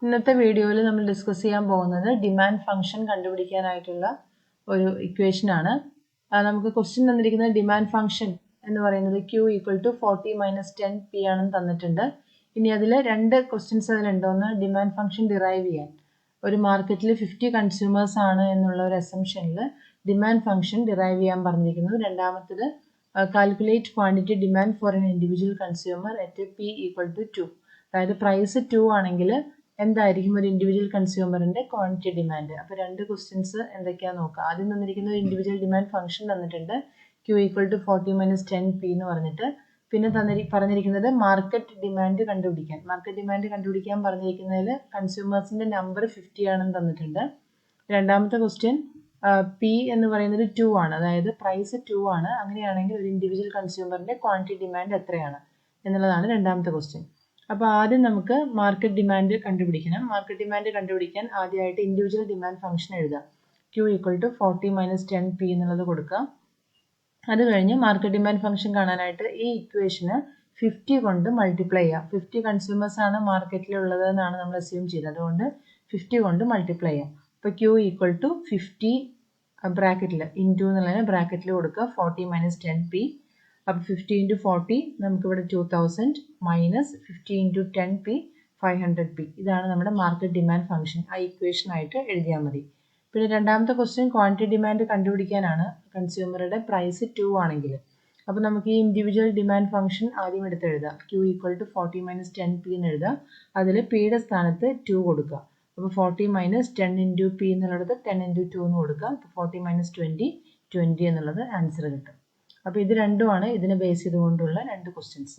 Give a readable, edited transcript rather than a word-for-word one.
ഇന്നത്തെ വീഡിയോയിൽ നമ്മൾ ഡിസ്കസ് ചെയ്യാൻ പോകുന്നത് ഡിമാൻഡ് ഫംഗ്ഷൻ കണ്ടുപിടിക്കാനായിട്ടുള്ള ഒരു ഇക്വേഷൻ ആണ്. നമുക്ക് ക്വസ്റ്റ്യൻ തന്നിരിക്കുന്നത് ഡിമാൻഡ് ഫംഗ്ഷൻ എന്ന് പറയുന്നത് Q equal to 40 minus 10P ആണെന്ന് തന്നിട്ടുണ്ട്. ഇനി അതിൽ രണ്ട് ക്വസ്റ്റ്യൻസ് അതിലുണ്ട്. ഒന്ന് ഡിമാൻഡ് ഫംഗ്ഷൻ ഡിറൈവ് ചെയ്യാൻ, ഒരു മാർക്കറ്റിൽ 50 കൺസ്യൂമേഴ്സ് ആണ് എന്നുള്ള ഒരു അസംഷനിൽ ഡിമാൻഡ് ഫംഗ്ഷൻ ഡിറൈവ് ചെയ്യാൻ പറഞ്ഞിരിക്കുന്നു. രണ്ടാമത്തത് calculate quantity demand for an individual consumer at P equal to 2. അതായത് പ്രൈസ് 2 ആണെങ്കിൽ എന്തായിരിക്കും ഒരു ഇൻഡിവിജ്വൽ കൺസ്യൂമറിന്റെ ക്വാണ്ടിറ്റി ഡിമാൻഡ്. അപ്പോൾ രണ്ട് ക്വസ്റ്റ്യൻസ് എന്തൊക്കെയാണെന്ന് നോക്കാം. ആദ്യം തന്നിരിക്കുന്ന ഒരു ഇൻഡിവിജ്വൽ ഡിമാൻഡ് ഫംഗ്ഷൻ തന്നിട്ടുണ്ട്, Q equal to 40 minus 10P എന്ന് പറഞ്ഞിട്ട്. പിന്നെ പറഞ്ഞിരിക്കുന്നത് മാർക്കറ്റ് ഡിമാൻഡ് കണ്ടുപിടിക്കാൻ. മാർക്കറ്റ് ഡിമാൻഡ് കണ്ടുപിടിക്കാൻ പറഞ്ഞിരിക്കുന്നതിൽ കൺസ്യൂമേഴ്സിന്റെ നമ്പർ 50 ആണെന്ന് തന്നിട്ടുണ്ട്. രണ്ടാമത്തെ ക്വസ്റ്റ്യൻ P എന്ന് പറയുന്നത് 2 ആണ്, അതായത് പ്രൈസ് 2 ആണ്. അങ്ങനെയാണെങ്കിൽ ഒരു ഇൻഡിവിജ്വൽ കൺസ്യൂമറിന്റെ ക്വാണ്ടിറ്റി ഡിമാൻഡ് എത്രയാണ് എന്നുള്ളതാണ് രണ്ടാമത്തെ ക്വസ്റ്റ്യൻ. അപ്പോൾ ആദ്യം നമുക്ക് മാർക്കറ്റ് ഡിമാൻഡ് കണ്ടുപിടിക്കണം. മാർക്കറ്റ് ഡിമാൻഡ് കണ്ടുപിടിക്കാൻ ആദ്യമായിട്ട് ഇൻഡിവിജ്വൽ ഡിമാൻഡ് ഫംഗ്ഷൻ എഴുതാം. Q equal to 40 minus 10P എന്നുള്ളത് കൊടുക്കാം. അത് കഴിഞ്ഞ് മാർക്കറ്റ് ഡിമാൻഡ് ഫംഗ്ഷൻ കാണാനായിട്ട് ഈ ഇക്വേഷന് 50 കൊണ്ട് മൾട്ടിപ്ലൈ ചെയ്യാം. 50 കൺസ്യൂമേഴ്സ് ആണ് മാർക്കറ്റിലുള്ളത് എന്നാണ് നമ്മൾ അസ്യൂം ചെയ്തത്, അതുകൊണ്ട് 50 കൊണ്ട് മൾട്ടിപ്ലൈ ചെയ്യാം. അപ്പോൾ Q ഈക്വൽ ടു 50 ബ്രാക്കറ്റിൽ ഇൻറ്റു എന്നുള്ളതിന് ബ്രാക്കറ്റിൽ കൊടുക്കുക 40 മൈനസ് 10P. അപ്പോൾ 50 ഇൻറ്റു 40 നമുക്കിവിടെ 2000 മൈനസ് 50 ഇൻറ്റു 10P 500P. ഇതാണ് നമ്മുടെ മാർക്കറ്റ് ഡിമാൻഡ് ഫംഗ്ഷൻ. ആ ഇക്വേഷൻ ആയിട്ട് എഴുതിയാൽ മതി. പിന്നെ രണ്ടാമത്തെ ക്വസ്റ്റ്യൻ ക്വാണ്ടിറ്റി ഡിമാൻഡ് കണ്ടുപിടിക്കാനാണ്. കൺസ്യൂമറുടെ പ്രൈസ് 2 ആണെങ്കിൽ അപ്പോൾ നമുക്ക് ഈ ഇൻഡിവിജ്വൽ ഡിമാൻഡ് ഫംഗ്ഷൻ ആദ്യം എടുത്ത് എഴുതാം. Q equal to 40 minus 10P എന്ന് എഴുതാം. അതിൽ പിയുടെ സ്ഥാനത്ത് 2 കൊടുക്കുക. അപ്പോൾ 40 മൈനസ് 10 ഇൻറ്റു P എന്നുള്ളത് 10 ഇൻറ്റു 2 എന്ന് കൊടുക്കുക. അപ്പോൾ 40 മൈനസ് 20 എന്നുള്ളത് ആൻസർ കിട്ടും. അപ്പോൾ ഇത് രണ്ടുമാണ് ഇതിനെ ബേസ് ചെയ്തുകൊണ്ടുള്ള രണ്ട് ക്വസ്റ്റ്യൻസ്.